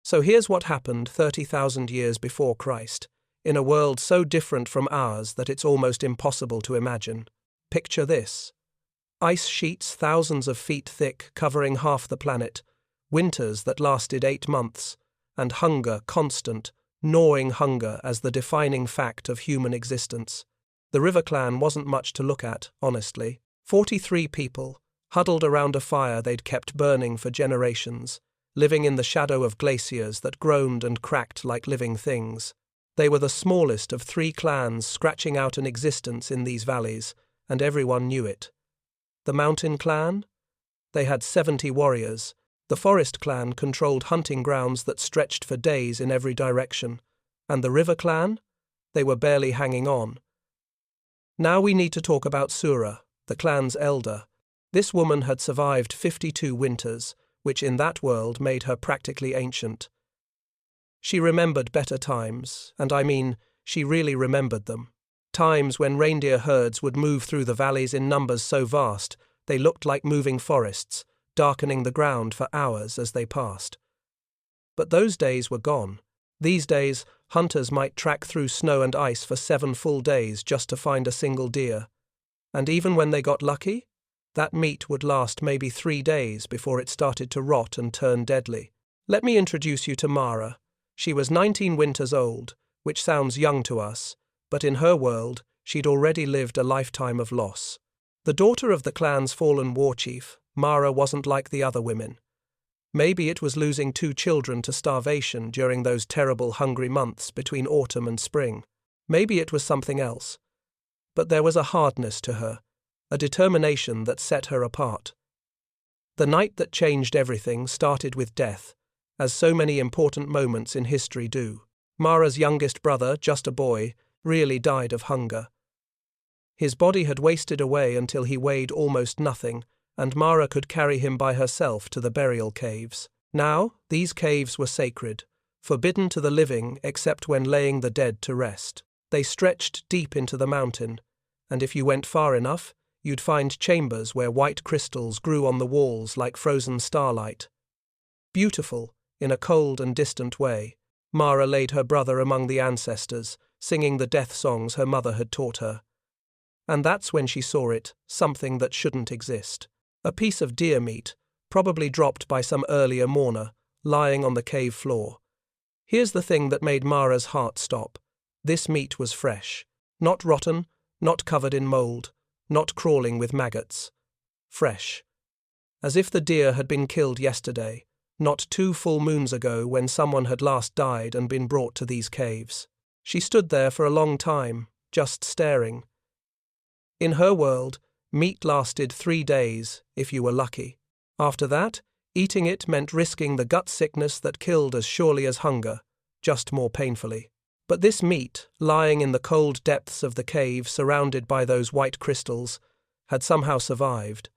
So here's what happened 30,000 years before Christ, in a world so different from ours that it's almost impossible to imagine. Picture this. Ice sheets thousands of feet thick covering half the planet, winters that lasted 8 months, and hunger constant, gnawing hunger as the defining fact of human existence. The River Clan wasn't much to look at, honestly. 43 people, huddled around a fire they'd kept burning for generations, living in the shadow of glaciers that groaned and cracked like living things. They were the smallest of 3 clans scratching out an existence in these valleys, and everyone knew it. The Mountain Clan? They had 70 warriors. The Forest Clan controlled hunting grounds that stretched for days in every direction. And the River Clan? They were barely hanging on. Now we need to talk about Sura, the clan's elder. This woman had survived 52 winters, which in that world made her practically ancient. She remembered better times, and I mean, she really remembered them. Times when reindeer herds would move through the valleys in numbers so vast they looked like moving forests, darkening the ground for hours as they passed. But those days were gone. These days, hunters might track through snow and ice for 7 full days just to find a single deer. And even when they got lucky, that meat would last maybe 3 days before it started to rot and turn deadly. Let me introduce you to Mara. She was 19 winters old, which sounds young to us, but in her world, she'd already lived a lifetime of loss. The daughter of the clan's fallen war chief, Mara wasn't like the other women. Maybe it was losing 2 children to starvation during those terrible hungry months between autumn and spring. Maybe it was something else. But there was a hardness to her, a determination that set her apart. The night that changed everything started with death, as so many important moments in history do. Mara's youngest brother, just a boy, really died of hunger. His body had wasted away until he weighed almost nothing, and Mara could carry him by herself to the burial caves. Now, these caves were sacred, forbidden to the living except when laying the dead to rest. They stretched deep into the mountain, and if you went far enough, you'd find chambers where white crystals grew on the walls like frozen starlight. Beautiful, in a cold and distant way, Mara laid her brother among the ancestors, singing the death songs her mother had taught her. And that's when she saw it, something that shouldn't exist. A piece of deer meat, probably dropped by some earlier mourner, lying on the cave floor. Here's the thing that made Mara's heart stop. This meat was fresh. Not rotten, not covered in mold, not crawling with maggots. Fresh. As if the deer had been killed yesterday, not 2 full moons ago when someone had last died and been brought to these caves. She stood there for a long time, just staring. In her world, meat lasted 3 days, if you were lucky. After that, eating it meant risking the gut sickness that killed as surely as hunger, just more painfully. But this meat, lying in the cold depths of the cave surrounded by those white crystals, had somehow survived.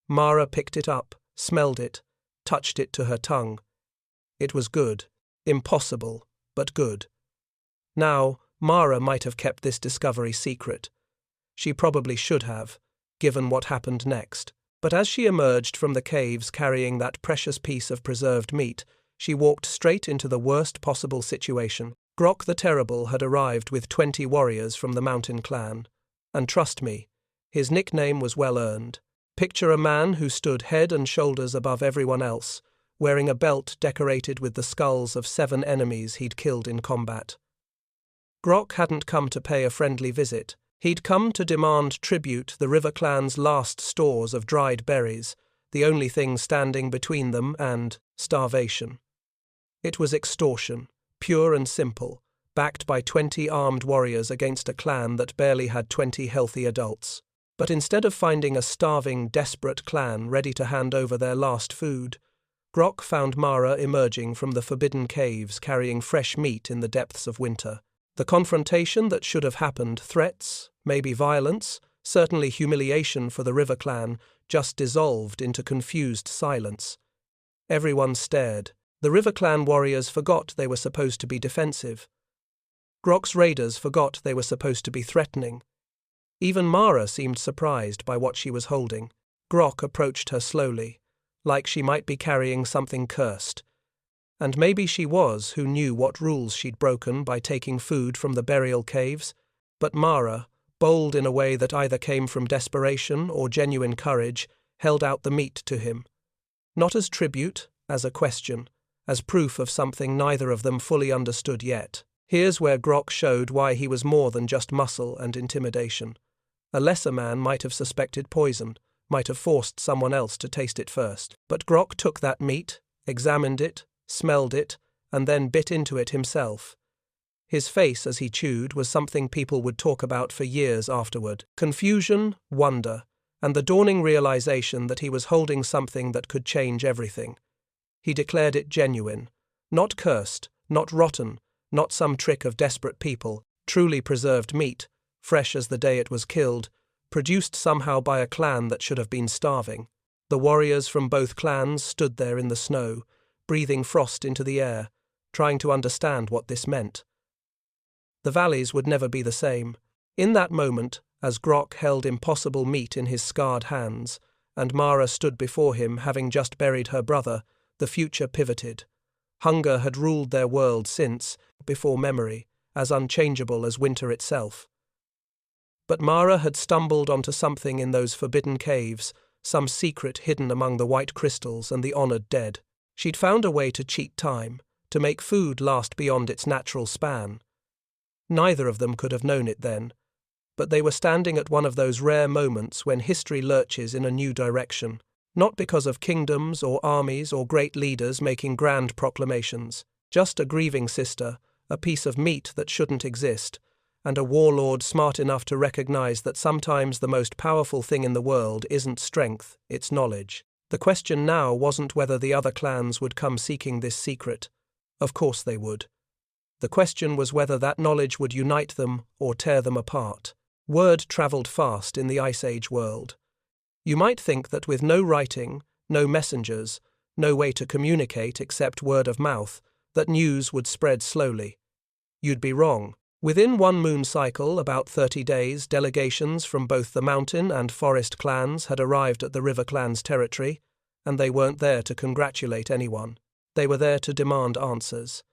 Mara picked it up, smelled it, touched it to her tongue. It was good. Impossible, but good. Now, Mara might have kept this discovery secret. She probably should have, given what happened next. But as she emerged from the caves carrying that precious piece of preserved meat, she walked straight into the worst possible situation. Grok the Terrible had arrived with 20 warriors from the Mountain Clan. And trust me, his nickname was well earned. Picture a man who stood head and shoulders above everyone else, wearing a belt decorated with the skulls of 7 enemies he'd killed in combat. Grok hadn't come to pay a friendly visit. He'd come to demand tribute the River Clan's last stores of dried berries, the only thing standing between them and starvation. It was extortion, pure and simple, backed by 20 armed warriors against a clan that barely had 20 healthy adults. But instead of finding a starving, desperate clan ready to hand over their last food, Grok found Mara emerging from the forbidden caves carrying fresh meat in the depths of winter. The confrontation that should have happened, threats, maybe violence, certainly humiliation for the River Clan, just dissolved into confused silence. Everyone stared. The River Clan warriors forgot they were supposed to be defensive. Grok's raiders forgot they were supposed to be threatening. Even Mara seemed surprised by what she was holding. Grok approached her slowly, like she might be carrying something cursed. And maybe she was who knew what rules she'd broken by taking food from the burial caves. But Mara, bold in a way that either came from desperation or genuine courage, held out the meat to him. Not as tribute, as a question, as proof of something neither of them fully understood yet. Here's where Grok showed why he was more than just muscle and intimidation. A lesser man might have suspected poison, might have forced someone else to taste it first. But Grok took that meat, examined it, smelled it, and then bit into it himself. His face as he chewed was something people would talk about for years afterward. Confusion, wonder, and the dawning realization that he was holding something that could change everything. He declared it genuine, not cursed, not rotten, not some trick of desperate people, truly preserved meat, fresh as the day it was killed, produced somehow by a clan that should have been starving. The warriors from both clans stood there in the snow, breathing frost into the air, trying to understand what this meant. The valleys would never be the same. In that moment, as Grok held impossible meat in his scarred hands, and Mara stood before him having just buried her brother, the future pivoted. Hunger had ruled their world since, before memory, as unchangeable as winter itself. But Mara had stumbled onto something in those forbidden caves, some secret hidden among the white crystals and the honored dead. She'd found a way to cheat time, to make food last beyond its natural span. Neither of them could have known it then, but they were standing at one of those rare moments when history lurches in a new direction, not because of kingdoms or armies or great leaders making grand proclamations, just a grieving sister, a piece of meat that shouldn't exist, and a warlord smart enough to recognize that sometimes the most powerful thing in the world isn't strength, it's knowledge. The question now wasn't whether the other clans would come seeking this secret. Of course they would. The question was whether that knowledge would unite them or tear them apart. Word travelled fast in the Ice Age world. You might think that with no writing, no messengers, no way to communicate except word of mouth, that news would spread slowly. You'd be wrong. Within one moon cycle, about 30 days, delegations from both the mountain and forest clans had arrived at the river clan's territory, and they weren't there to congratulate anyone. They were there to demand answers.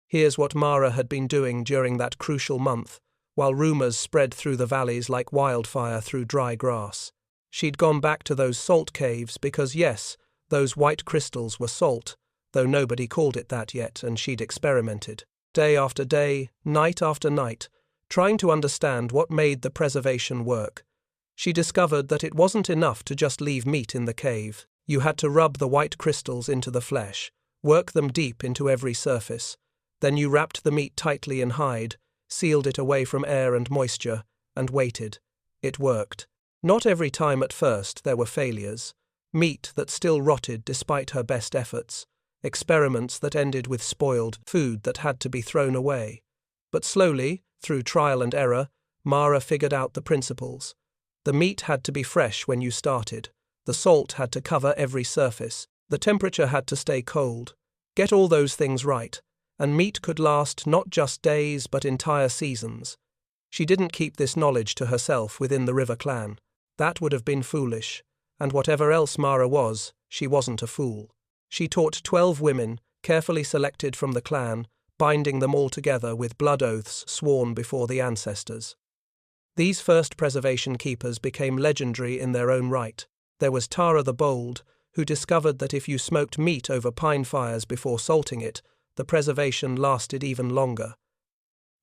Here's what Mara had been doing during that crucial month, while rumours spread through the valleys like wildfire through dry grass. She'd gone back to those salt caves because, yes, those white crystals were salt, though nobody called it that yet, and she'd experimented. Day after day, night after night, trying to understand what made the preservation work. She discovered that it wasn't enough to just leave meat in the cave. You had to rub the white crystals into the flesh, work them deep into every surface. Then you wrapped the meat tightly in hide, sealed it away from air and moisture, and waited. It worked. Not every time at first there were failures. Meat that still rotted despite her best efforts. Experiments that ended with spoiled food that had to be thrown away. But slowly, through trial and error, Mara figured out the principles. The meat had to be fresh when you started. The salt had to cover every surface. The temperature had to stay cold. Get all those things right, and meat could last not just days but entire seasons. She didn't keep this knowledge to herself within the River clan. That would have been foolish, and whatever else Mara was, she wasn't a fool. She taught 12 women, carefully selected from the clan, binding them all together with blood oaths sworn before the ancestors. These first preservation keepers became legendary in their own right. There was Tara the Bold, who discovered that if you smoked meat over pine fires before salting it, the preservation lasted even longer.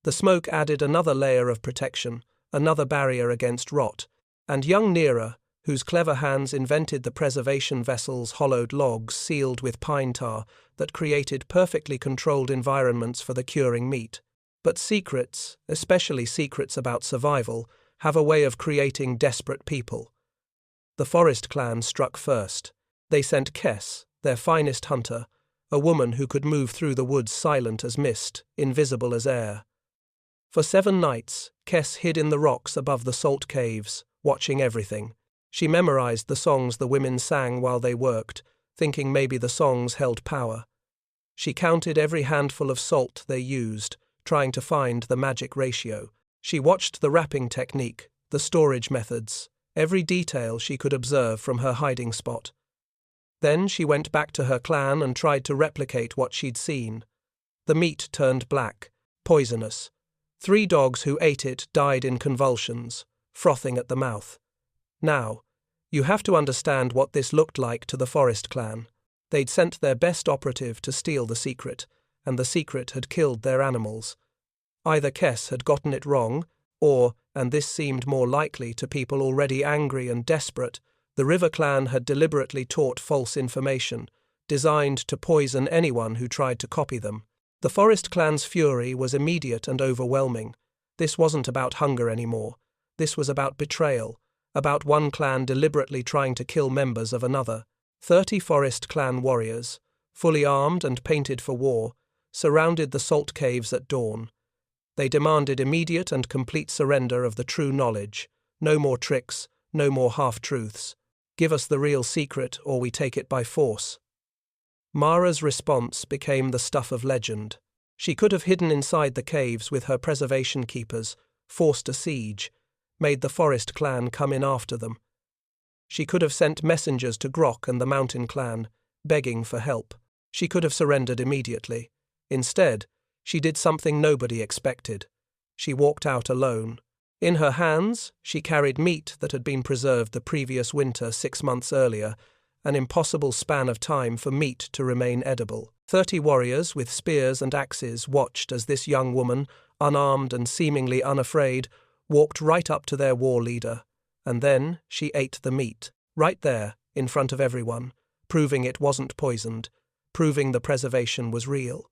The smoke added another layer of protection, another barrier against rot, and young Nera, whose clever hands invented the preservation vessel's hollowed logs sealed with pine tar that created perfectly controlled environments for the curing meat. But secrets, especially secrets about survival, have a way of creating desperate people. The Forest clan struck first. They sent Kes, their finest hunter, a woman who could move through the woods silent as mist, invisible as air. For 7 nights, Kes hid in the rocks above the salt caves, watching everything. She memorized the songs the women sang while they worked, thinking maybe the songs held power. She counted every handful of salt they used, trying to find the magic ratio. She watched the wrapping technique, the storage methods, every detail she could observe from her hiding spot. Then she went back to her clan and tried to replicate what she'd seen. The meat turned black, poisonous. 3 dogs who ate it died in convulsions, frothing at the mouth. Now, you have to understand what this looked like to the Forest clan. They'd sent their best operative to steal the secret, and the secret had killed their animals. Either Kess had gotten it wrong, or, and this seemed more likely to people already angry and desperate, the River clan had deliberately taught false information, designed to poison anyone who tried to copy them. The Forest clan's fury was immediate and overwhelming. This wasn't about hunger anymore. This was about betrayal, about one clan deliberately trying to kill members of another. 30 Forest clan warriors, fully armed and painted for war, surrounded the salt caves at dawn. They demanded immediate and complete surrender of the true knowledge. No more tricks, no more half-truths. Give us the real secret, or we take it by force. Mara's response became the stuff of legend. She could have hidden inside the caves with her preservation keepers, forced a siege, made the Forest clan come in after them. She could have sent messengers to Grok and the Mountain clan, begging for help. She could have surrendered immediately. Instead, she did something nobody expected. She walked out alone. In her hands, she carried meat that had been preserved the previous winter 6 months earlier, an impossible span of time for meat to remain edible. 30 warriors with spears and axes watched as this young woman, unarmed and seemingly unafraid, walked right up to their war leader. And then she ate the meat, right there, in front of everyone, proving it wasn't poisoned, proving the preservation was real.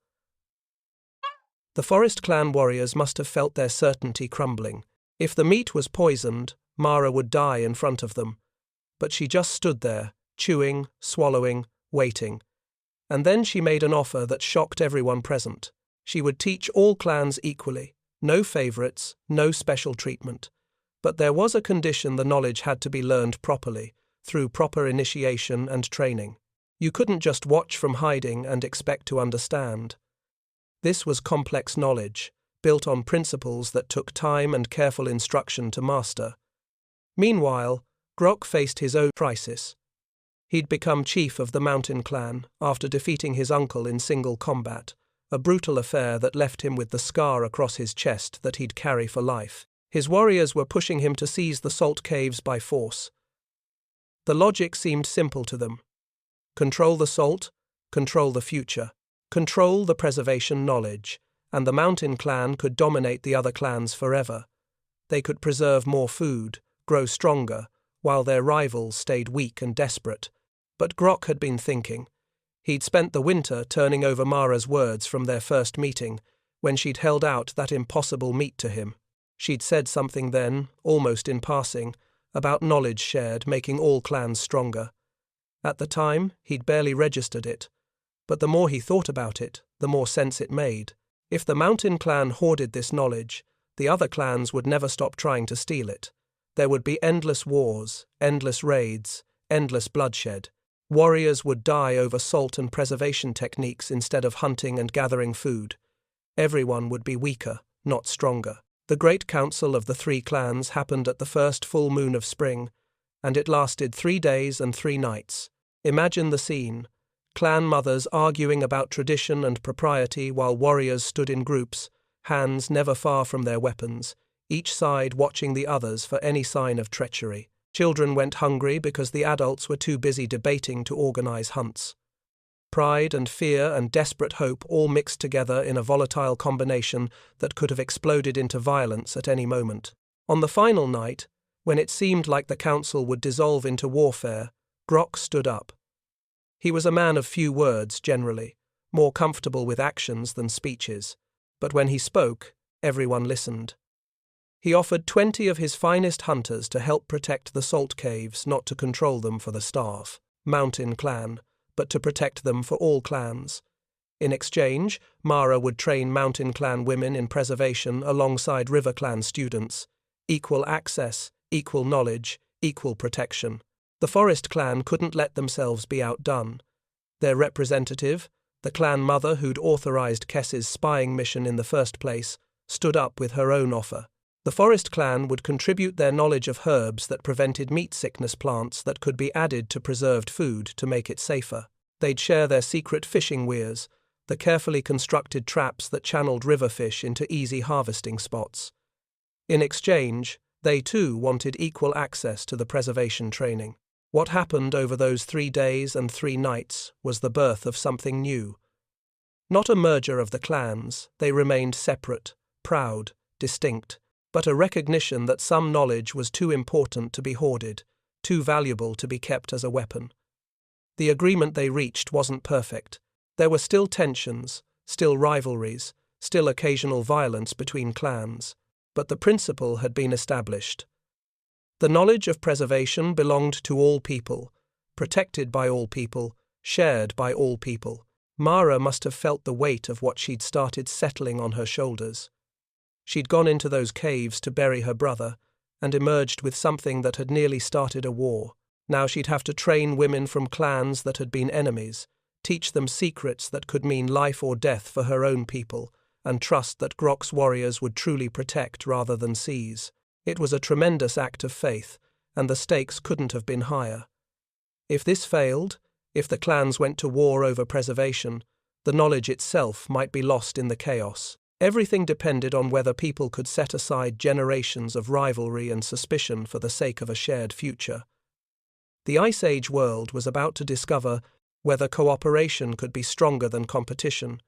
The Forest clan warriors must have felt their certainty crumbling. If the meat was poisoned, Mara would die in front of them. But she just stood there, chewing, swallowing, waiting. And then she made an offer that shocked everyone present. She would teach all clans equally, no favorites, no special treatment. But there was a condition: the knowledge had to be learned properly, through proper initiation and training. You couldn't just watch from hiding and expect to understand. This was complex knowledge, built on principles that took time and careful instruction to master. Meanwhile, Grok faced his own crisis. He'd become chief of the Mountain clan after defeating his uncle in single combat, a brutal affair that left him with the scar across his chest that he'd carry for life. His warriors were pushing him to seize the salt caves by force. The logic seemed simple to them. Control the salt, control the future, control the preservation knowledge, and the Mountain clan could dominate the other clans forever. They could preserve more food, grow stronger, while their rivals stayed weak and desperate. But Grok had been thinking. He'd spent the winter turning over Mara's words from their first meeting, when she'd held out that impossible meat to him. She'd said something then, almost in passing, about knowledge shared making all clans stronger. At the time, he'd barely registered it. But the more he thought about it, the more sense it made. If the Mountain clan hoarded this knowledge, the other clans would never stop trying to steal it. There would be endless wars, endless raids, endless bloodshed. Warriors would die over salt and preservation techniques instead of hunting and gathering food. Everyone would be weaker, not stronger. The Great Council of the 3 clans happened at the first full moon of spring, and it lasted 3 days and 3 nights. Imagine the scene. Clan mothers arguing about tradition and propriety while warriors stood in groups, hands never far from their weapons, each side watching the others for any sign of treachery. Children went hungry because the adults were too busy debating to organize hunts. Pride and fear and desperate hope all mixed together in a volatile combination that could have exploded into violence at any moment. On the final night, when it seemed like the council would dissolve into warfare, Grok stood up. He was a man of few words generally, more comfortable with actions than speeches, but when he spoke, everyone listened. He offered 20 of his finest hunters to help protect the salt caves, not to control them for the staff, Mountain clan, but to protect them for all clans. In exchange, Mara would train Mountain clan women in preservation alongside River clan students. Equal access, equal knowledge, equal protection. The Forest clan couldn't let themselves be outdone. Their representative, the clan mother who'd authorized Kess's spying mission in the first place, stood up with her own offer. The forest clan would contribute their knowledge of herbs that prevented meat sickness, plants that could be added to preserved food to make it safer. They'd share their secret fishing weirs, the carefully constructed traps that channeled river fish into easy harvesting spots. In exchange, they too wanted equal access to the preservation training. What happened over those 3 days and 3 nights was the birth of something new. Not a merger of the clans, they remained separate, proud, distinct, but a recognition that some knowledge was too important to be hoarded, too valuable to be kept as a weapon. The agreement they reached wasn't perfect. There were still tensions, still rivalries, still occasional violence between clans, but the principle had been established. The knowledge of preservation belonged to all people, protected by all people, shared by all people. Mara must have felt the weight of what she'd started settling on her shoulders. She'd gone into those caves to bury her brother and emerged with something that had nearly started a war. Now she'd have to train women from clans that had been enemies, teach them secrets that could mean life or death for her own people, and trust that Grok's warriors would truly protect rather than seize. It was a tremendous act of faith, and the stakes couldn't have been higher. If this failed, if the clans went to war over preservation, the knowledge itself might be lost in the chaos. Everything depended on whether people could set aside generations of rivalry and suspicion for the sake of a shared future. The Ice Age world was about to discover whether cooperation could be stronger than competition,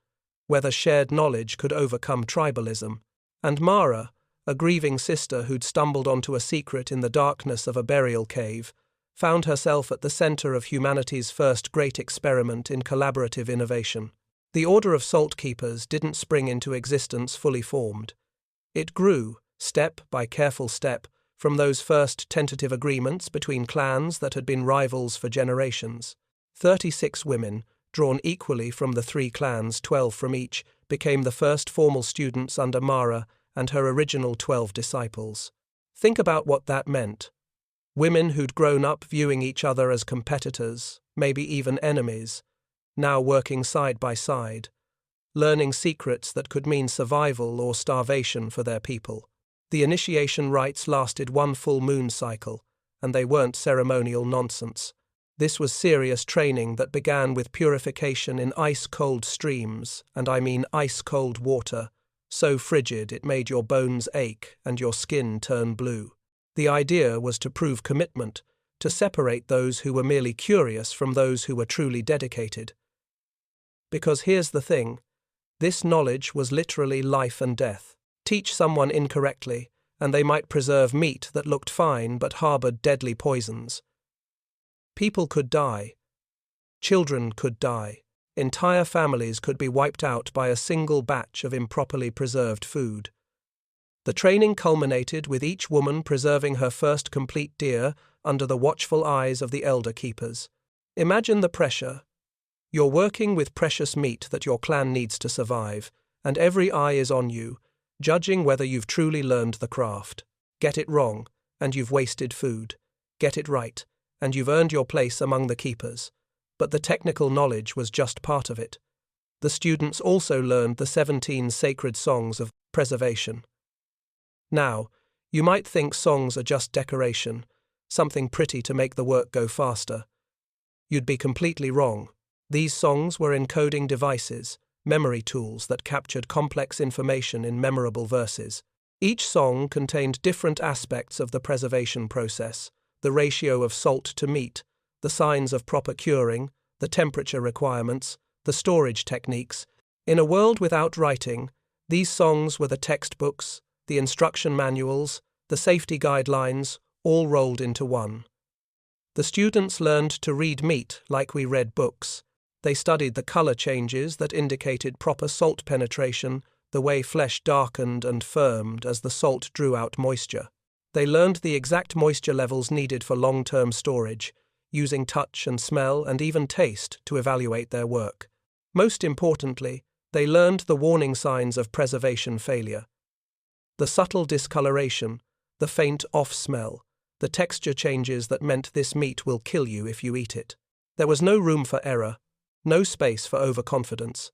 whether shared knowledge could overcome tribalism, and Mara, a grieving sister who'd stumbled onto a secret in the darkness of a burial cave, found herself at the center of humanity's first great experiment in collaborative innovation. The Order of Salt Keepers didn't spring into existence fully formed. It grew, step by careful step, from those first tentative agreements between clans that had been rivals for generations. 36 women, drawn equally from the 3 clans, 12 from each, became the first formal students under Mara and her original 12 disciples. Think about what that meant. Women who'd grown up viewing each other as competitors, maybe even enemies, now working side by side, learning secrets that could mean survival or starvation for their people. The initiation rites lasted 1 full moon cycle, and they weren't ceremonial nonsense. This was serious training that began with purification in ice-cold streams, and I mean ice-cold water, so frigid it made your bones ache and your skin turn blue. The idea was to prove commitment, to separate those who were merely curious from those who were truly dedicated. Because here's the thing, this knowledge was literally life and death. Teach someone incorrectly, and they might preserve meat that looked fine but harbored deadly poisons. People could die. Children could die. Entire families could be wiped out by a single batch of improperly preserved food. The training culminated with each woman preserving her first complete deer under the watchful eyes of the elder keepers. Imagine the pressure. You're working with precious meat that your clan needs to survive, and every eye is on you, judging whether you've truly learned the craft. Get it wrong, and you've wasted food. Get it right, and you've earned your place among the keepers. But the technical knowledge was just part of it. The students also learned the 17 sacred songs of preservation. Now, you might think songs are just decoration, something pretty to make the work go faster. You'd be completely wrong. These songs were encoding devices, memory tools that captured complex information in memorable verses. Each song contained different aspects of the preservation process, the ratio of salt to meat, the signs of proper curing, the temperature requirements, the storage techniques. In a world without writing, these songs were the textbooks, the instruction manuals, the safety guidelines, all rolled into one. The students learned to read meat like we read books. They studied the color changes that indicated proper salt penetration, the way flesh darkened and firmed as the salt drew out moisture. They learned the exact moisture levels needed for long-term storage, using touch and smell and even taste to evaluate their work. Most importantly, they learned the warning signs of preservation failure. The subtle discoloration, the faint off smell, the texture changes that meant this meat will kill you if you eat it. There was no room for error, no space for overconfidence.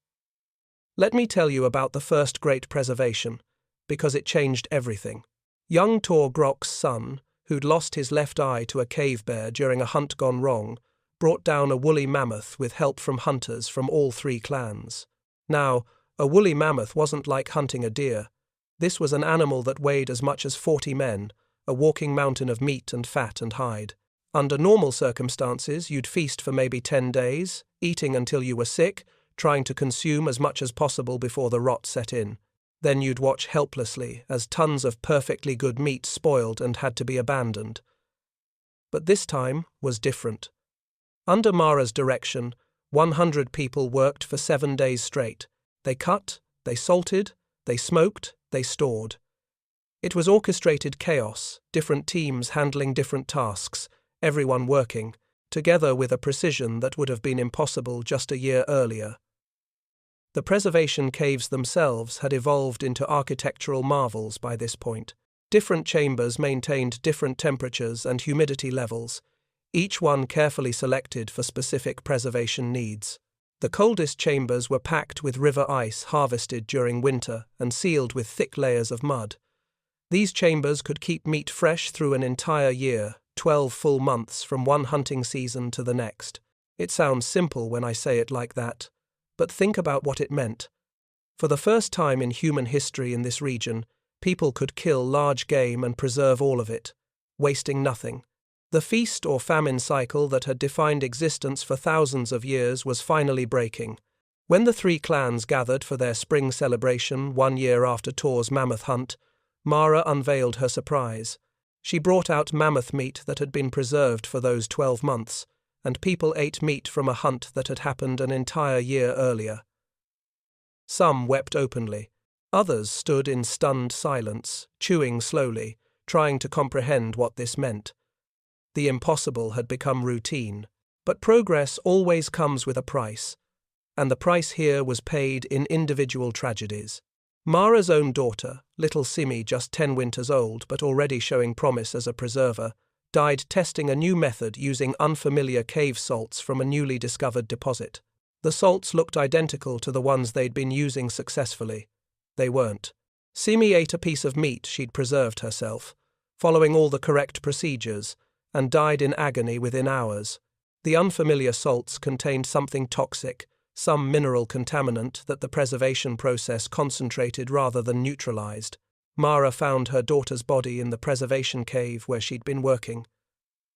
Let me tell you about the first great preservation, because it changed everything. Young Tor Grok's son, who'd lost his left eye to a cave bear during a hunt gone wrong, brought down a woolly mammoth with help from hunters from all three clans. Now, a woolly mammoth wasn't like hunting a deer. This was an animal that weighed as much as 40 men, a walking mountain of meat and fat and hide. Under normal circumstances, you'd feast for maybe 10 days, eating until you were sick, trying to consume as much as possible before the rot set in. Then you'd watch helplessly as tons of perfectly good meat spoiled and had to be abandoned. But this time was different. Under Mara's direction, 100 people worked for 7 days straight. They cut, they salted, they smoked, they stored. It was orchestrated chaos, different teams handling different tasks, everyone working, together with a precision that would have been impossible just a year earlier. The preservation caves themselves had evolved into architectural marvels by this point. Different chambers maintained different temperatures and humidity levels, each one carefully selected for specific preservation needs. The coldest chambers were packed with river ice harvested during winter and sealed with thick layers of mud. These chambers could keep meat fresh through an entire year, 12 full months from one hunting season to the next. It sounds simple when I say it like that, but think about what it meant. For the first time in human history in this region, people could kill large game and preserve all of it, wasting nothing. The feast or famine cycle that had defined existence for thousands of years was finally breaking. When the three clans gathered for their spring celebration 1 year after Tor's mammoth hunt, Mara unveiled her surprise. She brought out mammoth meat that had been preserved for those 12 months, and people ate meat from a hunt that had happened an entire year earlier. Some wept openly. Others stood in stunned silence, chewing slowly, trying to comprehend what this meant. The impossible had become routine, but progress always comes with a price, and the price here was paid in individual tragedies. Mara's own daughter, little Simi, just 10 winters old but already showing promise as a preserver, died testing a new method using unfamiliar cave salts from a newly discovered deposit. The salts looked identical to the ones they'd been using successfully. They weren't. Simi ate a piece of meat she'd preserved herself, following all the correct procedures, and died in agony within hours. The unfamiliar salts contained something toxic, some mineral contaminant that the preservation process concentrated rather than neutralized. Mara found her daughter's body in the preservation cave where she'd been working.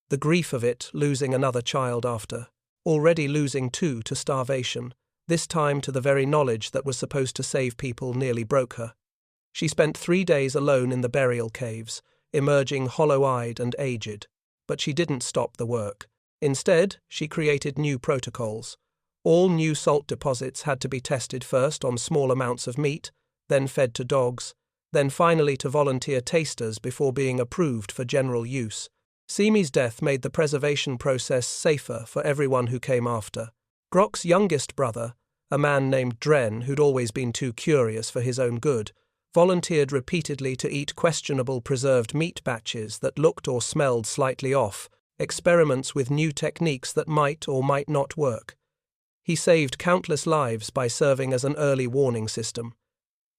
The grief of it, losing another child after, already losing 2 to starvation, this time to the very knowledge that was supposed to save people, nearly broke her. She spent 3 days alone in the burial caves, emerging hollow-eyed and aged. But she didn't stop the work. Instead, she created new protocols. All new salt deposits had to be tested first on small amounts of meat, then fed to dogs, then finally to volunteer tasters before being approved for general use. Simi's death made the preservation process safer for everyone who came after. Grok's youngest brother, a man named Dren who'd always been too curious for his own good, volunteered repeatedly to eat questionable preserved meat batches that looked or smelled slightly off, experiments with new techniques that might or might not work. He saved countless lives by serving as an early warning system.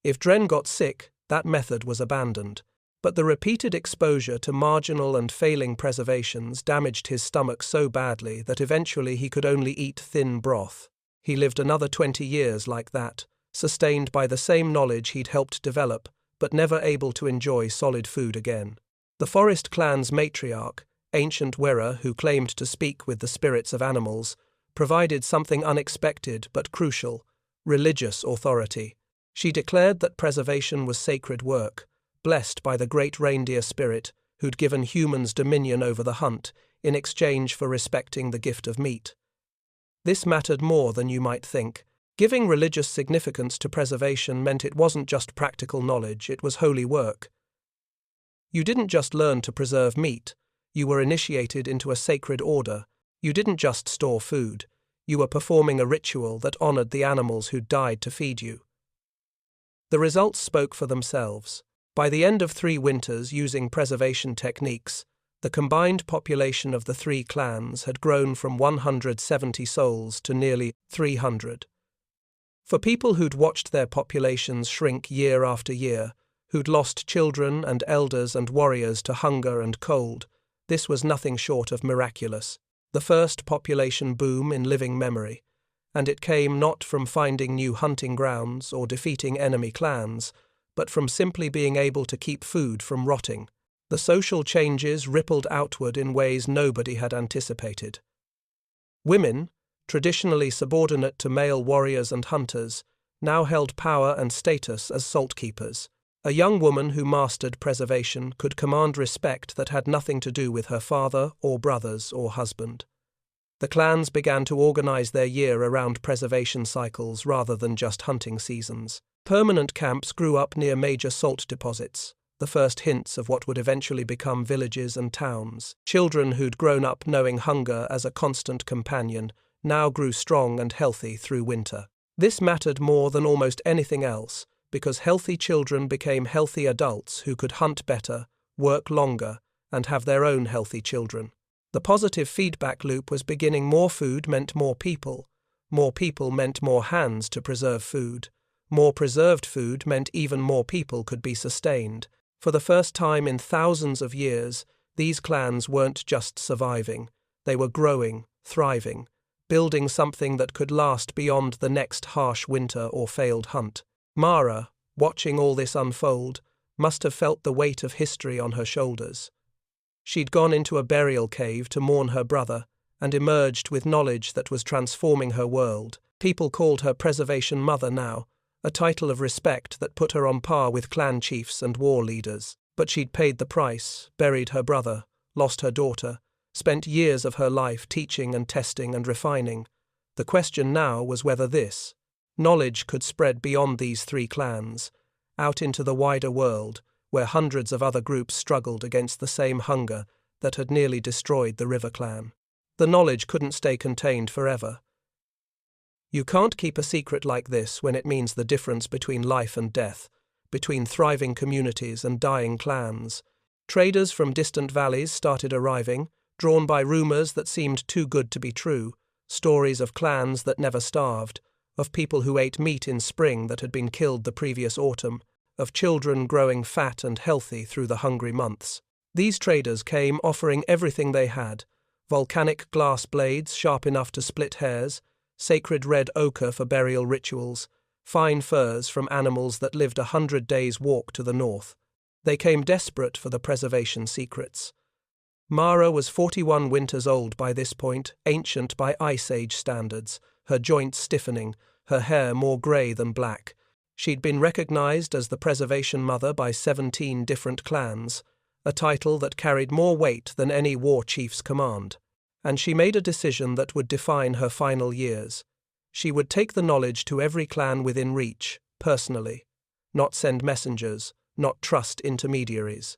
If Dren got sick, that method was abandoned. But the repeated exposure to marginal and failing preservations damaged his stomach so badly that eventually he could only eat thin broth. He lived another 20 years like that, sustained by the same knowledge he'd helped develop, but never able to enjoy solid food again. The Forest clan's matriarch, ancient Wera, who claimed to speak with the spirits of animals, provided something unexpected but crucial: religious authority. She declared that preservation was sacred work, blessed by the great reindeer spirit who'd given humans dominion over the hunt in exchange for respecting the gift of meat. This mattered more than you might think. Giving religious significance to preservation meant it wasn't just practical knowledge, it was holy work. You didn't just learn to preserve meat, you were initiated into a sacred order. You didn't just store food, you were performing a ritual that honored the animals who died to feed you. The results spoke for themselves. By the end of 3 winters using preservation techniques, the combined population of the 3 clans had grown from 170 souls to nearly 300. For people who'd watched their populations shrink year after year, who'd lost children and elders and warriors to hunger and cold. This was nothing short of miraculous, the first population boom in living memory, and it came not from finding new hunting grounds or defeating enemy clans, but from simply being able to keep food from rotting. The social changes rippled outward in ways nobody had anticipated. Women, traditionally subordinate to male warriors and hunters, now held power and status as salt keepers. A young woman who mastered preservation could command respect that had nothing to do with her father or brothers or husband. The clans began to organize their year around preservation cycles rather than just hunting seasons. Permanent camps grew up near major salt deposits, the first hints of what would eventually become villages and towns. Children who'd grown up knowing hunger as a constant companion now grew strong and healthy through winter. This mattered more than almost anything else, because healthy children became healthy adults who could hunt better, work longer, and have their own healthy children. The positive feedback loop was beginning. More food meant more people meant more hands to preserve food, more preserved food meant even more people could be sustained. For the first time in thousands of years, these clans weren't just surviving, they were growing, thriving, building something that could last beyond the next harsh winter or failed hunt. Mara, watching all this unfold, must have felt the weight of history on her shoulders. She'd gone into a burial cave to mourn her brother and emerged with knowledge that was transforming her world. People called her Preservation Mother now, a title of respect that put her on par with clan chiefs and war leaders. But she'd paid the price, buried her brother, lost her daughter, spent years of her life teaching and testing and refining. The question now was whether this knowledge could spread beyond these three clans, out into the wider world, where hundreds of other groups struggled against the same hunger that had nearly destroyed the River Clan. The knowledge couldn't stay contained forever. You can't keep a secret like this when it means the difference between life and death, between thriving communities and dying clans. Traders from distant valleys started arriving, drawn by rumors that seemed too good to be true, stories of clans that never starved, of people who ate meat in spring that had been killed the previous autumn, of children growing fat and healthy through the hungry months. These traders came offering everything they had: volcanic glass blades sharp enough to split hairs, sacred red ochre for burial rituals, fine furs from animals that lived 100 days' walk to the north. They came desperate for the preservation secrets. Mara was 41 winters old by this point, ancient by Ice Age standards, her joints stiffening, her hair more grey than black. She'd been recognized as the Preservation Mother by 17 different clans, a title that carried more weight than any war chief's command. And she made a decision that would define her final years. She would take the knowledge to every clan within reach, personally, not send messengers, not trust intermediaries.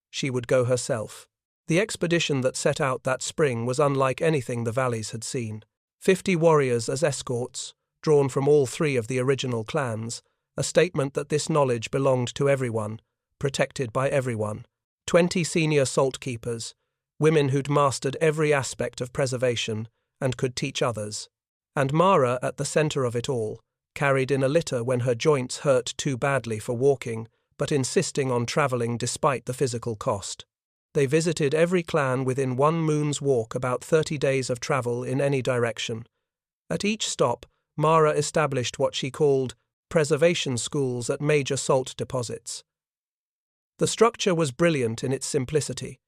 She would go herself. The expedition that set out that spring was unlike anything the valleys had seen. 50 warriors as escorts, drawn from all three of the original clans, a statement that this knowledge belonged to everyone, protected by everyone. 20 senior salt keepers, women who'd mastered every aspect of preservation and could teach others. And Mara at the center of it all, carried in a litter when her joints hurt too badly for walking, but insisting on traveling despite the physical cost. They visited every clan within 1 moon's walk, about 30 days of travel in any direction. At each stop, Mara established what she called preservation schools at major salt deposits. The structure was brilliant in its simplicity.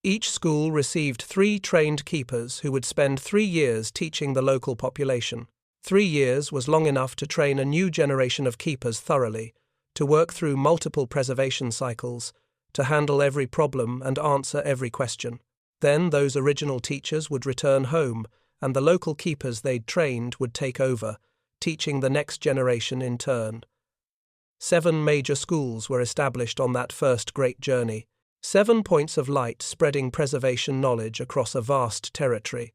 Each school received 3 trained keepers who would spend 3 years teaching the local population. 3 years was long enough to train a new generation of keepers thoroughly, to work through multiple preservation cycles, to handle every problem and answer every question. Then those original teachers would return home, and the local keepers they'd trained would take over, teaching the next generation in turn. 7 major schools were established on that first great journey, 7 points of light spreading preservation knowledge across a vast territory.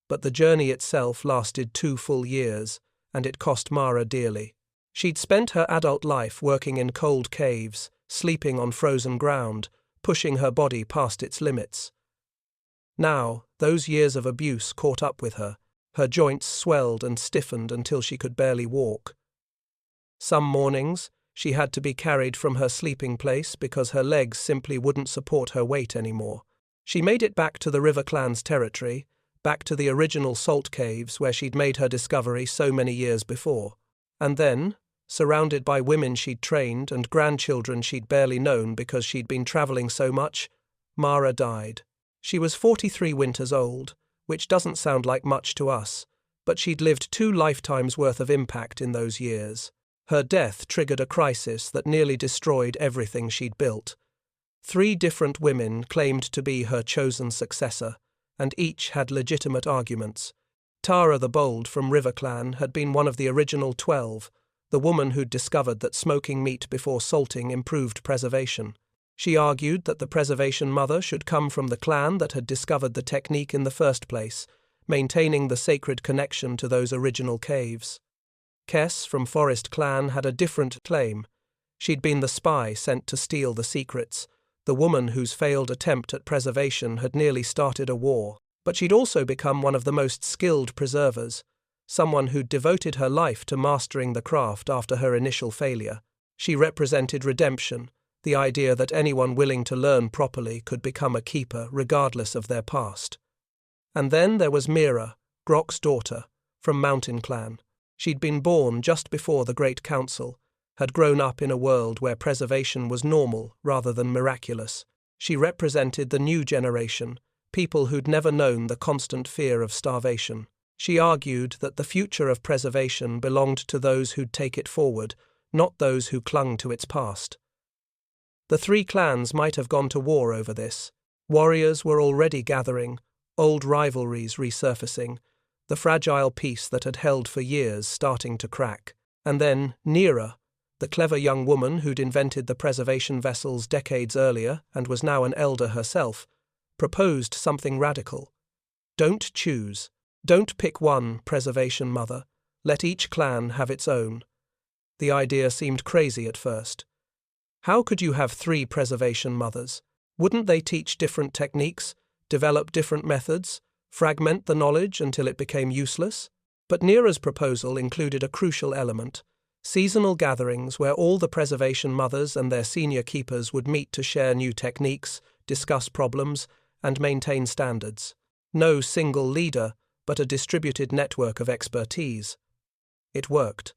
But the journey itself lasted 2 full years, and it cost Mara dearly. She'd spent her adult life working in cold caves, sleeping on frozen ground, pushing her body past its limits. Now, those years of abuse caught up with her. Her joints swelled and stiffened until she could barely walk. Some mornings, She had to be carried from her sleeping place because her legs simply wouldn't support her weight anymore. She made it back to the River Clan's territory, back to the original salt caves where she'd made her discovery so many years before. And then, surrounded by women she'd trained and grandchildren she'd barely known because she'd been traveling so much, Mara died. She was 43 winters old, which doesn't sound like much to us, but she'd lived 2 lifetimes' worth of impact in those years. Her death triggered a crisis that nearly destroyed everything she'd built. 3 different women claimed to be her chosen successor, and each had legitimate arguments. Tara the Bold from River Clan had been one of the original 12, the woman who'd discovered that smoking meat before salting improved preservation. She argued that the preservation mother should come from the clan that had discovered the technique in the first place, maintaining the sacred connection to those original caves. Kes from Forest Clan had a different claim. She'd been the spy sent to steal the secrets, the woman whose failed attempt at preservation had nearly started a war, but she'd also become one of the most skilled preservers, someone who'd devoted her life to mastering the craft after her initial failure. She represented redemption, the idea that anyone willing to learn properly could become a keeper regardless of their past. And then there was Mira, Grok's daughter, from Mountain Clan. She'd been born just before the Great Council, had grown up in a world where preservation was normal rather than miraculous. She represented the new generation, people who'd never known the constant fear of starvation. She argued that the future of preservation belonged to those who'd take it forward, not those who clung to its past. The 3 clans might have gone to war over this. Warriors were already gathering, old rivalries resurfacing, the fragile peace that had held for years starting to crack. And then Nera, the clever young woman who'd invented the preservation vessels decades earlier and was now an elder herself, proposed something radical. Don't choose. Don't pick one preservation mother. Let each clan have its own. The idea seemed crazy at first. How could you have 3 preservation mothers? Wouldn't they teach different techniques, develop different methods, fragment the knowledge until it became useless? But Nera's proposal included a crucial element: seasonal gatherings where all the preservation mothers and their senior keepers would meet to share new techniques, discuss problems, and maintain standards. No single leader, but a distributed network of expertise. It worked.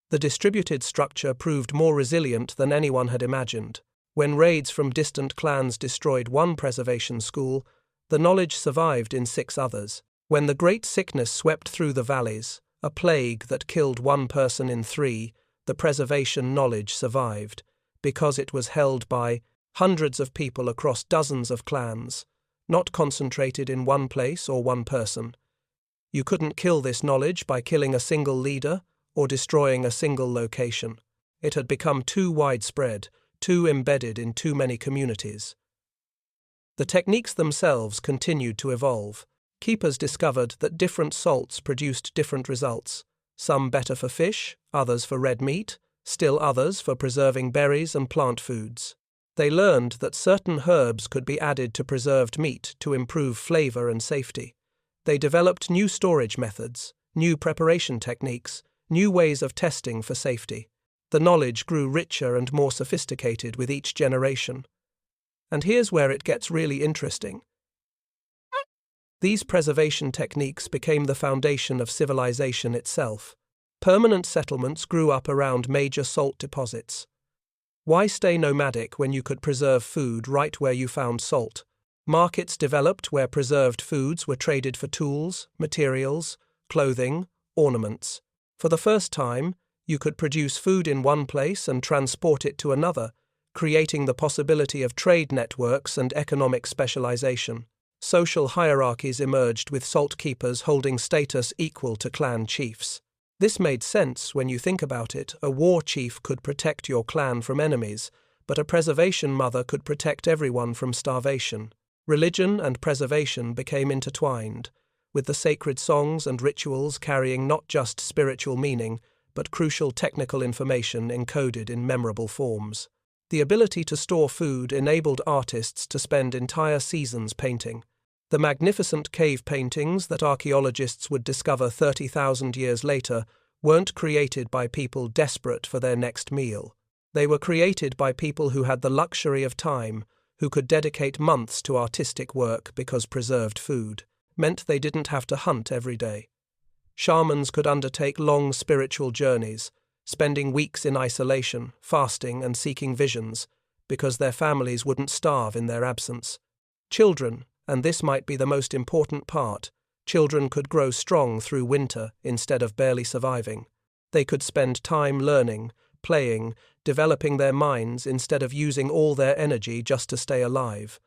The distributed structure proved more resilient than anyone had imagined. When raids from distant clans destroyed one preservation school, the knowledge survived in 6 others. When the great sickness swept through the valleys, a plague that killed 1 person in 3, the preservation knowledge survived, because it was held by hundreds of people across dozens of clans, not concentrated in one place or one person. You couldn't kill this knowledge by killing a single leader or destroying a single location. It had become too widespread, too embedded in too many communities. The techniques themselves continued to evolve. Keepers discovered that different salts produced different results, some better for fish, others for red meat, still others for preserving berries and plant foods. They learned that certain herbs could be added to preserved meat to improve flavor and safety. They developed new storage methods, new preparation techniques, new ways of testing for safety. The knowledge grew richer and more sophisticated with each generation. And here's where it gets really interesting. These preservation techniques became the foundation of civilization itself. Permanent settlements grew up around major salt deposits. Why stay nomadic when you could preserve food right where you found salt? Markets developed where preserved foods were traded for tools, materials, clothing, ornaments. For the first time, you could produce food in one place and transport it to another, creating the possibility of trade networks and economic specialization. Social hierarchies emerged with salt keepers holding status equal to clan chiefs. This made sense when you think about it. A war chief could protect your clan from enemies, but a preservation mother could protect everyone from starvation. Religion and preservation became intertwined, with the sacred songs and rituals carrying not just spiritual meaning, but crucial technical information encoded in memorable forms. The ability to store food enabled artists to spend entire seasons painting. The magnificent cave paintings that archaeologists would discover 30,000 years later weren't created by people desperate for their next meal. They were created by people who had the luxury of time, who could dedicate months to artistic work because preserved food meant they didn't have to hunt every day. Shamans could undertake long spiritual journeys, spending weeks in isolation, fasting and seeking visions, because their families wouldn't starve in their absence. Children, and this might be the most important part, children could grow strong through winter instead of barely surviving. They could spend time learning, playing, developing their minds instead of using all their energy just to stay alive.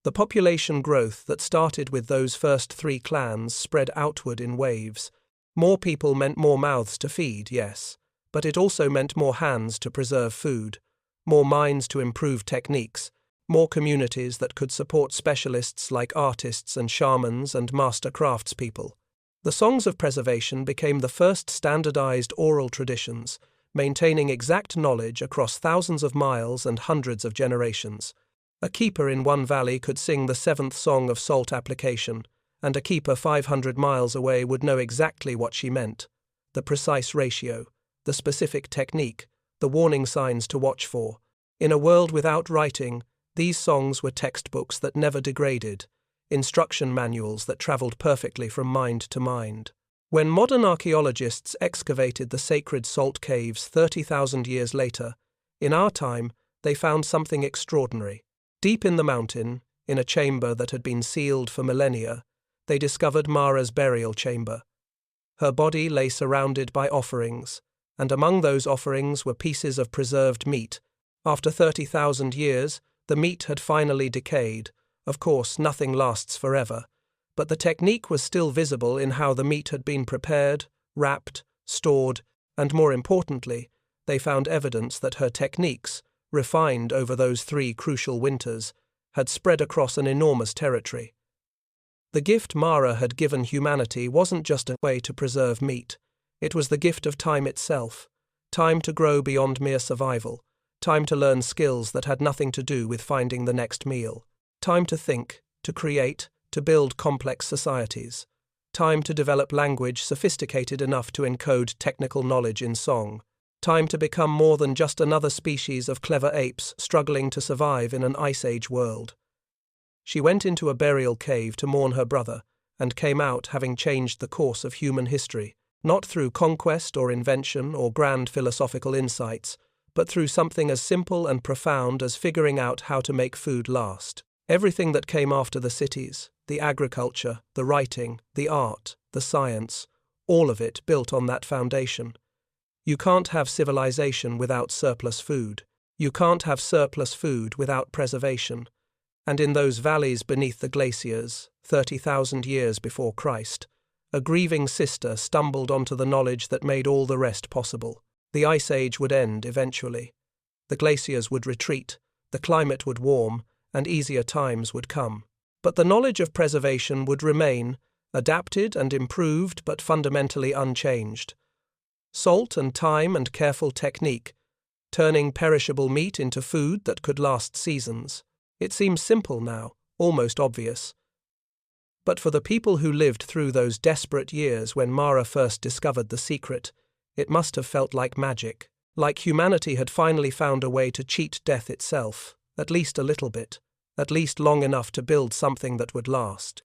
The population growth that started with those first 3 clans spread outward in waves. More people meant more mouths to feed, yes, but it also meant more hands to preserve food, more minds to improve techniques, more communities that could support specialists like artists and shamans and master craftspeople. The songs of preservation became the first standardized oral traditions, maintaining exact knowledge across thousands of miles and hundreds of generations. A keeper in one valley could sing the 7th song of salt application, and a keeper 500 miles away would know exactly what she meant, the precise ratio, the specific technique, the warning signs to watch for. In a world without writing, these songs were textbooks that never degraded, instruction manuals that traveled perfectly from mind to mind. When modern archaeologists excavated the sacred salt caves 30,000 years later, in our time, they found something extraordinary. Deep in the mountain, in a chamber that had been sealed for millennia, they discovered Mara's burial chamber. Her body lay surrounded by offerings, and among those offerings were pieces of preserved meat. After 30,000 years, the meat had finally decayed. Of course, nothing lasts forever, but the technique was still visible in how the meat had been prepared, wrapped, stored, and more importantly, they found evidence that her techniques, refined over those 3 crucial winters, had spread across an enormous territory. The gift Mara had given humanity wasn't just a way to preserve meat, it was the gift of time itself, time to grow beyond mere survival, time to learn skills that had nothing to do with finding the next meal, time to think, to create, to build complex societies, time to develop language sophisticated enough to encode technical knowledge in song, time to become more than just another species of clever apes struggling to survive in an Ice Age world. She went into a burial cave to mourn her brother, and came out having changed the course of human history, not through conquest or invention or grand philosophical insights, but through something as simple and profound as figuring out how to make food last. Everything that came after the cities, the agriculture, the writing, the art, the science, all of it built on that foundation. You can't have civilization without surplus food. You can't have surplus food without preservation. And in those valleys beneath the glaciers, 30,000 years before Christ, a grieving sister stumbled onto the knowledge that made all the rest possible. The Ice Age would end eventually. The glaciers would retreat, the climate would warm, and easier times would come. But the knowledge of preservation would remain, adapted and improved but fundamentally unchanged. Salt and time and careful technique, turning perishable meat into food that could last seasons. It seems simple now, almost obvious. But for the people who lived through those desperate years when Mara first discovered the secret, it must have felt like magic, like humanity had finally found a way to cheat death itself, at least a little bit, at least long enough to build something that would last.